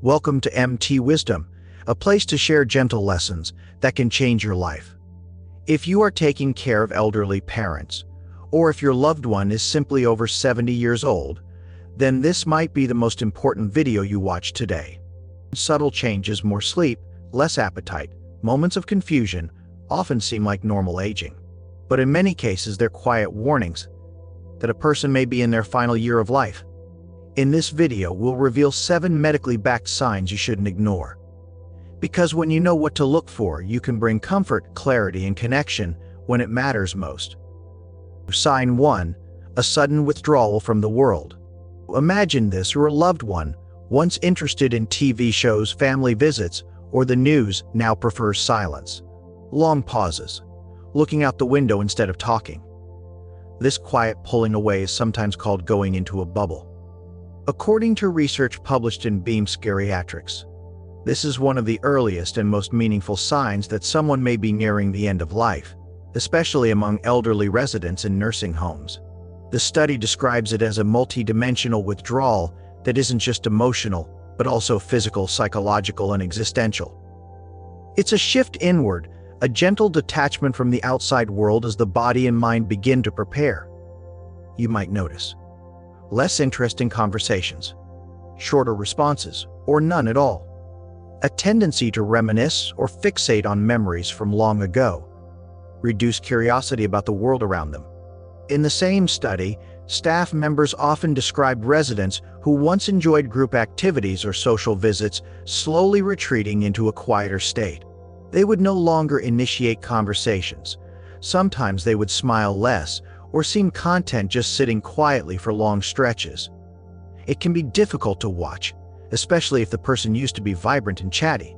Welcome to MT Wisdom, a place to share gentle lessons that can change your life. If you are taking care of elderly parents, or if your loved one is simply over 70 years old, then this might be the most important video you watch today. Subtle changes, more sleep, less appetite, moments of confusion, often seem like normal aging. But in many cases, they're quiet warnings that a person may be in their final year of life. In this video, we'll reveal 7 medically backed signs you shouldn't ignore. Because when you know what to look for, you can bring comfort, clarity, and connection when it matters most. Sign 1. A sudden withdrawal from the world. Imagine this: your loved one, once interested in TV shows, family visits, or the news, now prefers silence. Long pauses, looking out the window instead of talking. This quiet pulling away is sometimes called going into a bubble. According to research published in Beam's Geriatrics, this is one of the earliest and most meaningful signs that someone may be nearing the end of life, especially among elderly residents in nursing homes. The study describes it as a multidimensional withdrawal that isn't just emotional, but also physical, psychological, and existential. It's a shift inward, a gentle detachment from the outside world as the body and mind begin to prepare. You might notice less interest in conversations, shorter responses, or none at all. A tendency to reminisce or fixate on memories from long ago. Reduced curiosity about the world around them. In the same study, staff members often described residents who once enjoyed group activities or social visits slowly retreating into a quieter state. They would no longer initiate conversations. Sometimes they would smile less or seem content just sitting quietly for long stretches. It can be difficult to watch, especially if the person used to be vibrant and chatty.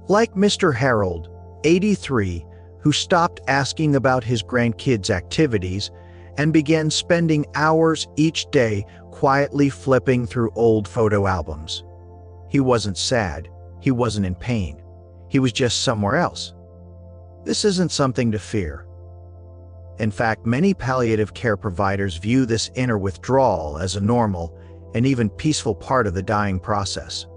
Like Mr. Harold, 83, who stopped asking about his grandkids' activities and began spending hours each day quietly flipping through old photo albums. He wasn't sad, he wasn't in pain, he was just somewhere else. This isn't something to fear. In fact, many palliative care providers view this inner withdrawal as a normal and even peaceful part of the dying process.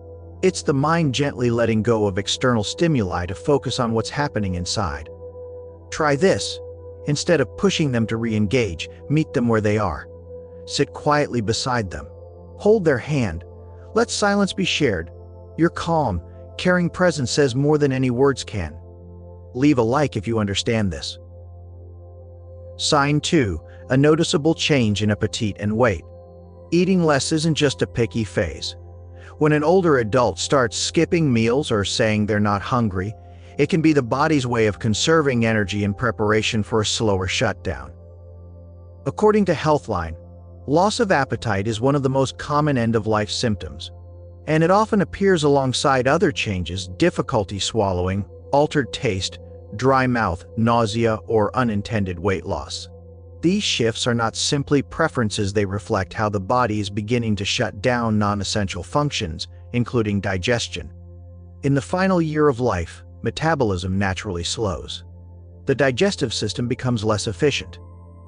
It's the mind gently letting go of external stimuli to focus on what's happening inside. Try this. Instead of pushing them to re-engage, meet them where they are. Sit quietly beside them. Hold their hand. Let silence be shared. Your calm, caring presence says more than any words can. Leave a like if you understand this. Sign 2. A noticeable change in appetite and weight. Eating less isn't just a picky phase. When an older adult starts skipping meals or saying they're not hungry, it can be the body's way of conserving energy in preparation for a slower shutdown. According to Healthline, loss of appetite is one of the most common end-of-life symptoms, and it often appears alongside other changes: difficulty swallowing, altered taste, dry mouth, nausea, or unintended weight loss. These shifts are not simply preferences, they reflect how the body is beginning to shut down non-essential functions, including digestion. In the final year of life, metabolism naturally slows. The digestive system becomes less efficient.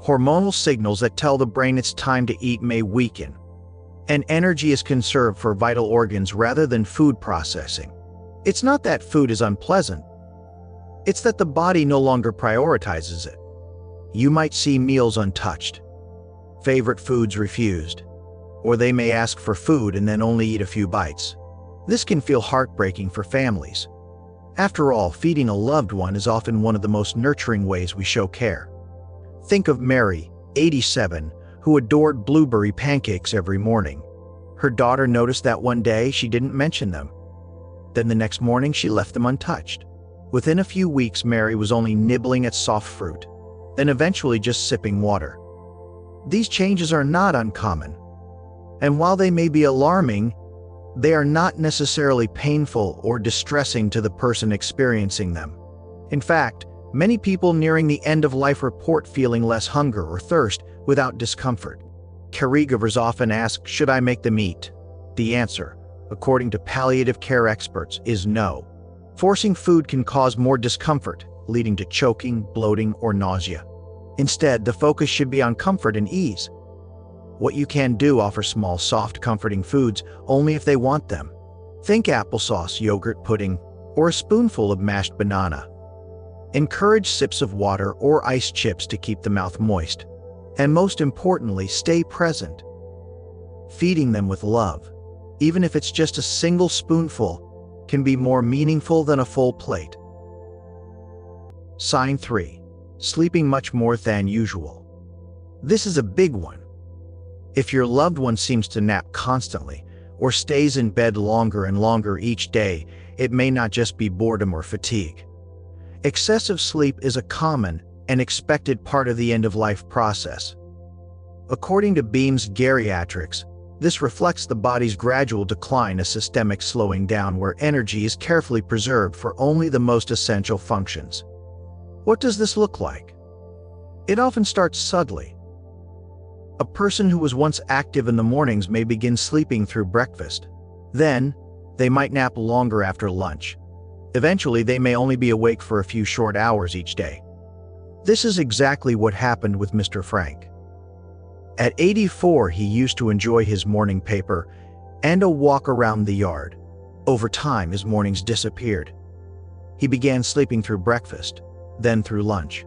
Hormonal signals that tell the brain it's time to eat may weaken, and energy is conserved for vital organs rather than food processing. It's not that food is unpleasant, it's that the body no longer prioritizes it. You might see meals untouched, favorite foods refused, or they may ask for food and then only eat a few bites. This can feel heartbreaking for families. After all, feeding a loved one is often one of the most nurturing ways we show care. Think of Mary, 87, who adored blueberry pancakes every morning. Her daughter noticed that one day she didn't mention them. Then the next morning she left them untouched. Within a few weeks, Mary was only nibbling at soft fruit, then eventually just sipping water. These changes are not uncommon, and while they may be alarming, they are not necessarily painful or distressing to the person experiencing them. In fact, many people nearing the end of life report feeling less hunger or thirst without discomfort. Caregivers often ask, should I make them eat? The answer, according to palliative care experts, is no. Forcing food can cause more discomfort, leading to choking, bloating, or nausea. Instead, the focus should be on comfort and ease. What you can do: offer small, soft, comforting foods only if they want them. Think applesauce, yogurt pudding, or a spoonful of mashed banana. Encourage sips of water or ice chips to keep the mouth moist. And most importantly, stay present. Feeding them with love, even if it's just a single spoonful, can be more meaningful than a full plate. Sign 3. Sleeping much more than usual. This is a big one. If your loved one seems to nap constantly or stays in bed longer and longer each day, it may not just be boredom or fatigue. Excessive sleep is a common and expected part of the end-of-life process. According to Beam's Geriatrics, this reflects the body's gradual decline, a systemic slowing down where energy is carefully preserved for only the most essential functions. What does this look like? It often starts subtly. A person who was once active in the mornings may begin sleeping through breakfast. Then, they might nap longer after lunch. Eventually, they may only be awake for a few short hours each day. This is exactly what happened with Mr. Frank. At 84, he used to enjoy his morning paper and a walk around the yard. Over time, his mornings disappeared. He began sleeping through breakfast, then through lunch.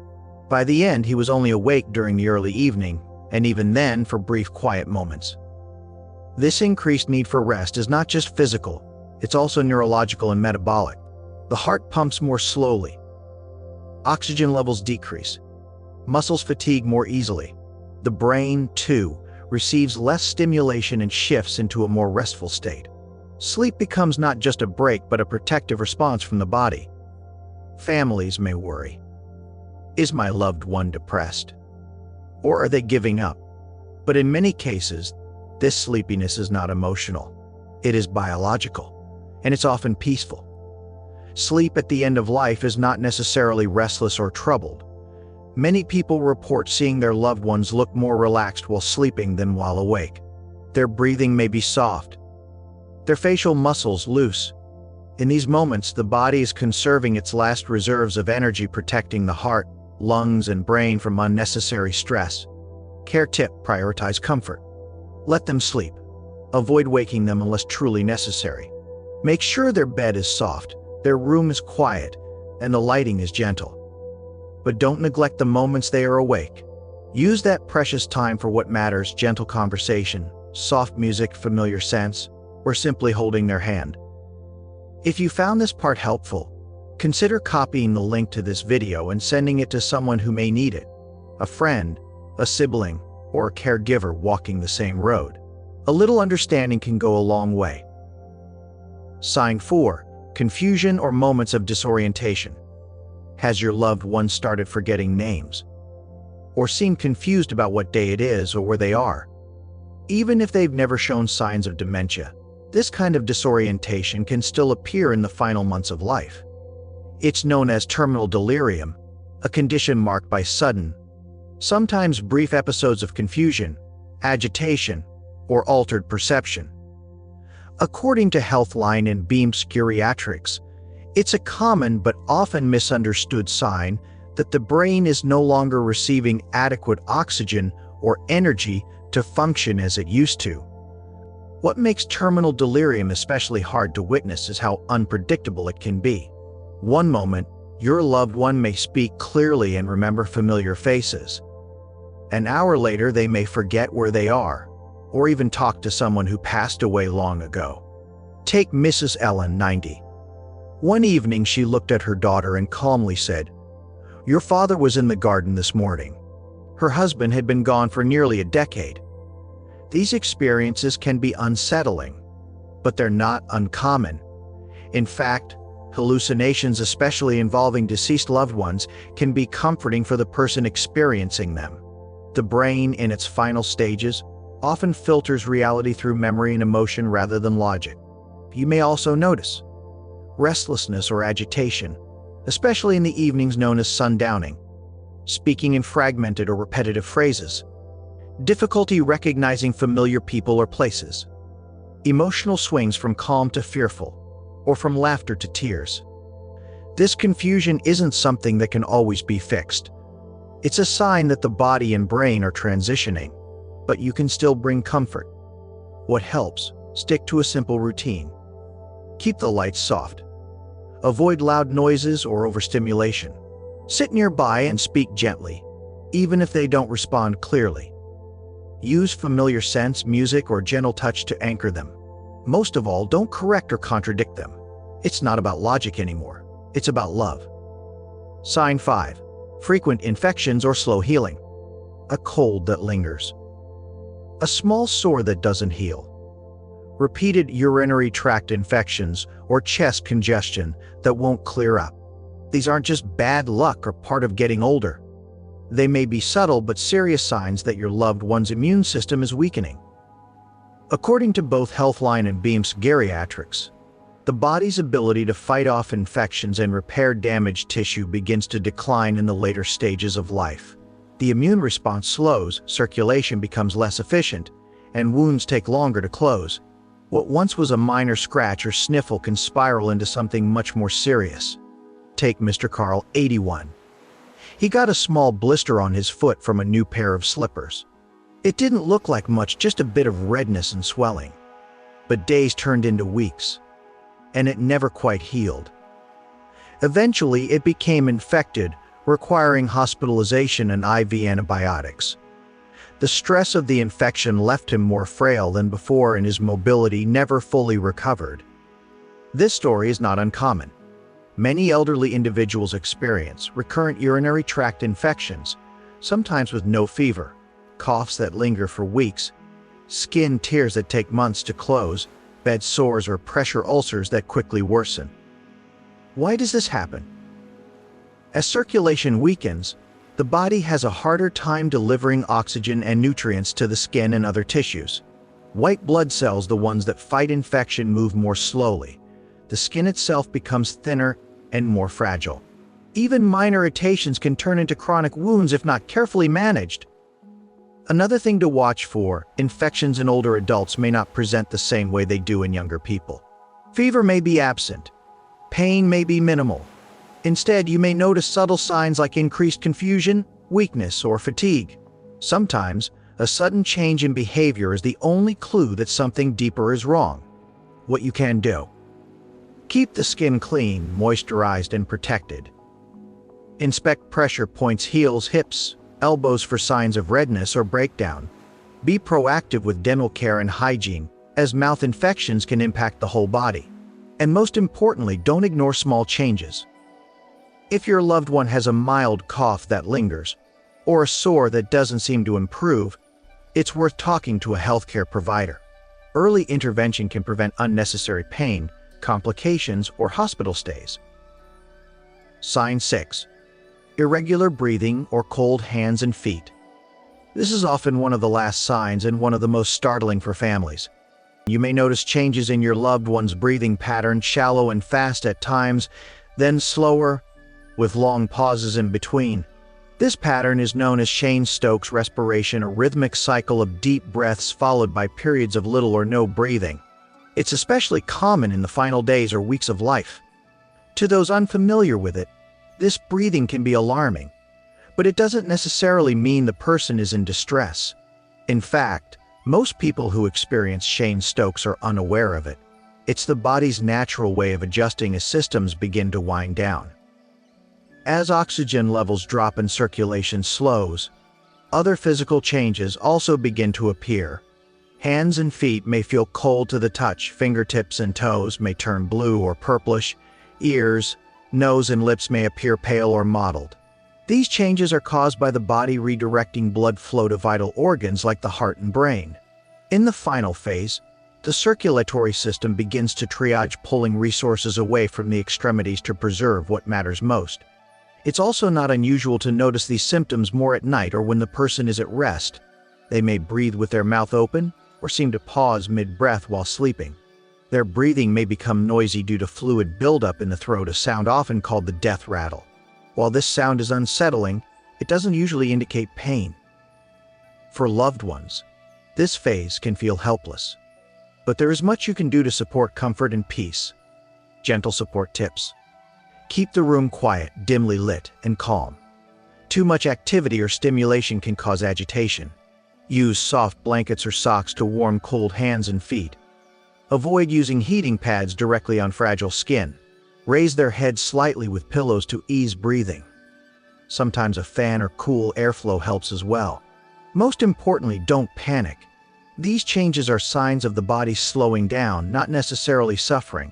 By the end, he was only awake during the early evening, and even then for brief quiet moments. This increased need for rest is not just physical, it's also neurological and metabolic. The heart pumps more slowly. Oxygen levels decrease. Muscles fatigue more easily. The brain, too, receives less stimulation and shifts into a more restful state. Sleep becomes not just a break but a protective response from the body. Families may worry. Is my loved one depressed? Or are they giving up? But in many cases, this sleepiness is not emotional. It is biological, and it's often peaceful. Sleep at the end of life is not necessarily restless or troubled. Many people report seeing their loved ones look more relaxed while sleeping than while awake. Their breathing may be soft, their facial muscles loose. In these moments, the body is conserving its last reserves of energy, protecting the heart, lungs, and brain from unnecessary stress. Care tip: prioritize comfort. Let them sleep. Avoid waking them unless truly necessary. Make sure their bed is soft, their room is quiet, and the lighting is gentle. But don't neglect the moments they are awake. Use that precious time for what matters: gentle conversation, soft music, familiar scents, or simply holding their hand. If you found this part helpful, consider copying the link to this video and sending it to someone who may need it: a friend, a sibling, or a caregiver walking the same road. A little understanding can go a long way. Sign 4. Confusion or moments of disorientation. Has your loved one started forgetting names? Or seem confused about what day it is or where they are? Even if they've never shown signs of dementia, this kind of disorientation can still appear in the final months of life. It's known as terminal delirium, a condition marked by sudden, sometimes brief episodes of confusion, agitation, or altered perception. According to Healthline and Beam's Geriatrics, it's a common but often misunderstood sign that the brain is no longer receiving adequate oxygen or energy to function as it used to. What makes terminal delirium especially hard to witness is how unpredictable it can be. One moment, your loved one may speak clearly and remember familiar faces. An hour later, they may forget where they are, or even talk to someone who passed away long ago. Take Mrs. Ellen, 90. One evening, she looked at her daughter and calmly said, "Your father was in the garden this morning." Her husband had been gone for nearly a decade. These experiences can be unsettling, but they're not uncommon. In fact, hallucinations, especially involving deceased loved ones, can be comforting for the person experiencing them. The brain, in its final stages, often filters reality through memory and emotion rather than logic. You may also notice restlessness or agitation, especially in the evenings, known as sundowning, speaking in fragmented or repetitive phrases, difficulty recognizing familiar people or places, emotional swings from calm to fearful, or from laughter to tears. This confusion isn't something that can always be fixed. It's a sign that the body and brain are transitioning, but you can still bring comfort. What helps? Stick to a simple routine. Keep the lights soft. Avoid loud noises or overstimulation. Sit nearby and speak gently, even if they don't respond clearly. Use familiar scents, music, or gentle touch to anchor them. Most of all, don't correct or contradict them. It's not about logic anymore. It's about love. Sign 5. Frequent infections or slow healing. A cold that lingers. A small sore that doesn't heal. Repeated urinary tract infections or chest congestion that won't clear up. These aren't just bad luck or part of getting older. They may be subtle but serious signs that your loved one's immune system is weakening. According to both Healthline and Beam's Geriatrics, the body's ability to fight off infections and repair damaged tissue begins to decline in the later stages of life. The immune response slows, circulation becomes less efficient, and wounds take longer to close. What once was a minor scratch or sniffle can spiral into something much more serious. Take Mr. Carl, 81. He got a small blister on his foot from a new pair of slippers. It didn't look like much, just a bit of redness and swelling. But days turned into weeks, and it never quite healed. Eventually, it became infected, requiring hospitalization and IV antibiotics. The stress of the infection left him more frail than before, and his mobility never fully recovered. This story is not uncommon. Many elderly individuals experience recurrent urinary tract infections, sometimes with no fever, coughs that linger for weeks, skin tears that take months to close, bed sores or pressure ulcers that quickly worsen. Why does this happen? As circulation weakens, the body has a harder time delivering oxygen and nutrients to the skin and other tissues. White blood cells, the ones that fight infection, move more slowly. The skin itself becomes thinner and more fragile. Even minor irritations can turn into chronic wounds if not carefully managed. Another thing to watch for: infections in older adults may not present the same way they do in younger people. Fever may be absent. Pain may be minimal. Instead, you may notice subtle signs like increased confusion, weakness, or fatigue. Sometimes, a sudden change in behavior is the only clue that something deeper is wrong. What you can do: keep the skin clean, moisturized, and protected. Inspect pressure points, heels, hips, elbows for signs of redness or breakdown. Be proactive with dental care and hygiene, as mouth infections can impact the whole body. And most importantly, don't ignore small changes. If your loved one has a mild cough that lingers, or a sore that doesn't seem to improve, it's worth talking to a healthcare provider. Early intervention can prevent unnecessary pain, complications, or hospital stays. Sign 6. Irregular breathing or cold hands and feet. This is often one of the last signs and one of the most startling for families. You may notice changes in your loved one's breathing pattern, shallow and fast at times, then slower, with long pauses in between. This pattern is known as Cheyne-Stokes respiration, a rhythmic cycle of deep breaths followed by periods of little or no breathing. It's especially common in the final days or weeks of life. To those unfamiliar with it, this breathing can be alarming, but it doesn't necessarily mean the person is in distress. In fact, most people who experience Cheyne-Stokes are unaware of it. It's the body's natural way of adjusting as systems begin to wind down. As oxygen levels drop and circulation slows, other physical changes also begin to appear. Hands and feet may feel cold to the touch, fingertips and toes may turn blue or purplish, ears, nose and lips may appear pale or mottled. These changes are caused by the body redirecting blood flow to vital organs like the heart and brain. In the final phase, the circulatory system begins to triage, pulling resources away from the extremities to preserve what matters most. It's also not unusual to notice these symptoms more at night or when the person is at rest. They may breathe with their mouth open or seem to pause mid-breath while sleeping. Their breathing may become noisy due to fluid buildup in the throat, a sound often called the death rattle. While this sound is unsettling, it doesn't usually indicate pain. For loved ones, this phase can feel helpless. But there is much you can do to support comfort and peace. Gentle support tips. Keep the room quiet, dimly lit, and calm. Too much activity or stimulation can cause agitation. Use soft blankets or socks to warm cold hands and feet. Avoid using heating pads directly on fragile skin. Raise their head slightly with pillows to ease breathing. Sometimes a fan or cool airflow helps as well. Most importantly, don't panic. These changes are signs of the body slowing down, not necessarily suffering.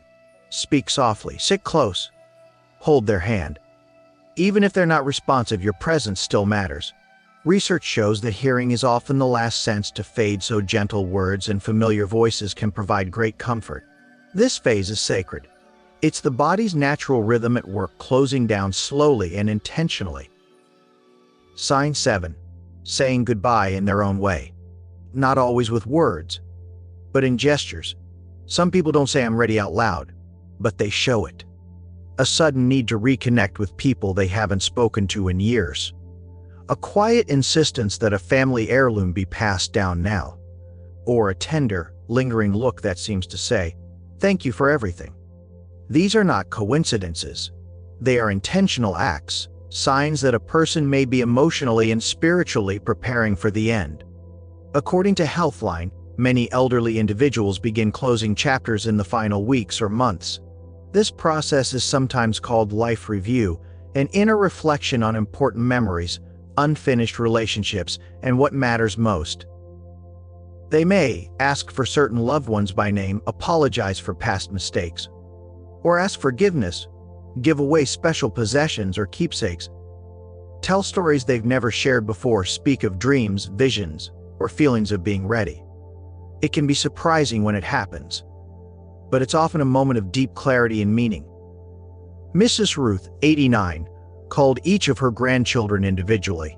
Speak softly, sit close, hold their hand. Even if they're not responsive, your presence still matters. Research shows that hearing is often the last sense to fade, so gentle words and familiar voices can provide great comfort. This phase is sacred. It's the body's natural rhythm at work, closing down slowly and intentionally. Sign 7. Saying goodbye in their own way. Not always with words, but in gestures. Some people don't say "I'm ready" out loud, but they show it. A sudden need to reconnect with people they haven't spoken to in years. A quiet insistence that a family heirloom be passed down now. Or a tender, lingering look that seems to say, "Thank you for everything." These are not coincidences. They are intentional acts, signs that a person may be emotionally and spiritually preparing for the end. According to Healthline, many elderly individuals begin closing chapters in the final weeks or months. This process is sometimes called life review, an inner reflection on important memories, unfinished relationships, and what matters most. They may ask for certain loved ones by name, apologize for past mistakes, or ask forgiveness, give away special possessions or keepsakes, tell stories they've never shared before, speak of dreams, visions, or feelings of being ready. It can be surprising when it happens, but it's often a moment of deep clarity and meaning. Mrs. Ruth, 89, called each of her grandchildren individually.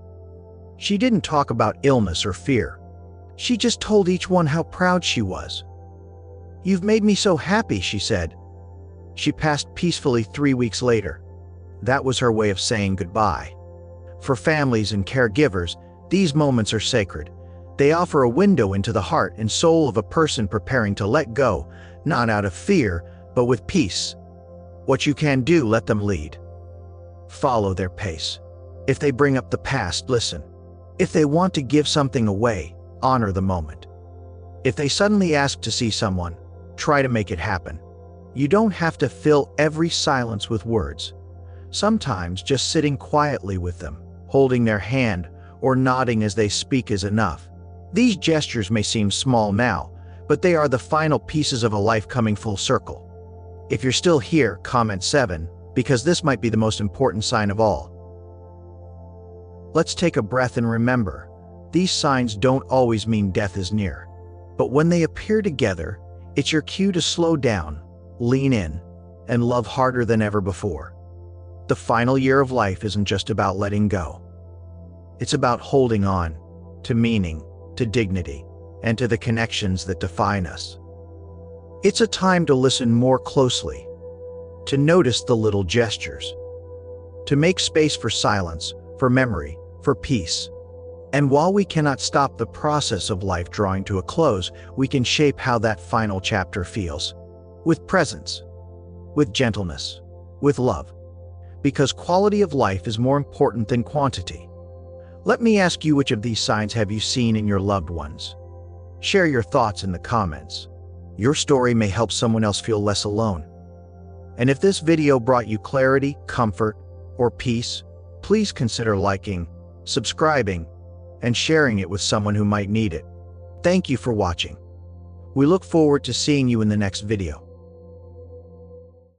She didn't talk about illness or fear. She just told each one how proud she was. "You've made me so happy," she said. She passed peacefully 3 weeks later. That was her way of saying goodbye. For families and caregivers, these moments are sacred. They offer a window into the heart and soul of a person preparing to let go, not out of fear, but with peace. What you can do, let them lead. Follow their pace. If they bring up the past, listen. If they want to give something away, honor the moment. If they suddenly ask to see someone, try to make it happen. You don't have to fill every silence with words. Sometimes just sitting quietly with them, holding their hand, or nodding as they speak is enough. These gestures may seem small now, but they are the final pieces of a life coming full circle. If you're still here, comment 7, because this might be the most important sign of all. Let's take a breath and remember, these signs don't always mean death is near. But when they appear together, it's your cue to slow down, lean in, and love harder than ever before. The final year of life isn't just about letting go. It's about holding on to meaning, to dignity, and to the connections that define us. It's a time to listen more closely, to notice the little gestures, to make space for silence, for memory, for peace. And while we cannot stop the process of life drawing to a close, we can shape how that final chapter feels. With presence, with gentleness, with love. Because quality of life is more important than quantity. Let me ask you, which of these signs have you seen in your loved ones? Share your thoughts in the comments. Your story may help someone else feel less alone. And if this video brought you clarity, comfort, or peace, please consider liking, subscribing, and sharing it with someone who might need it. Thank you for watching. We look forward to seeing you in the next video.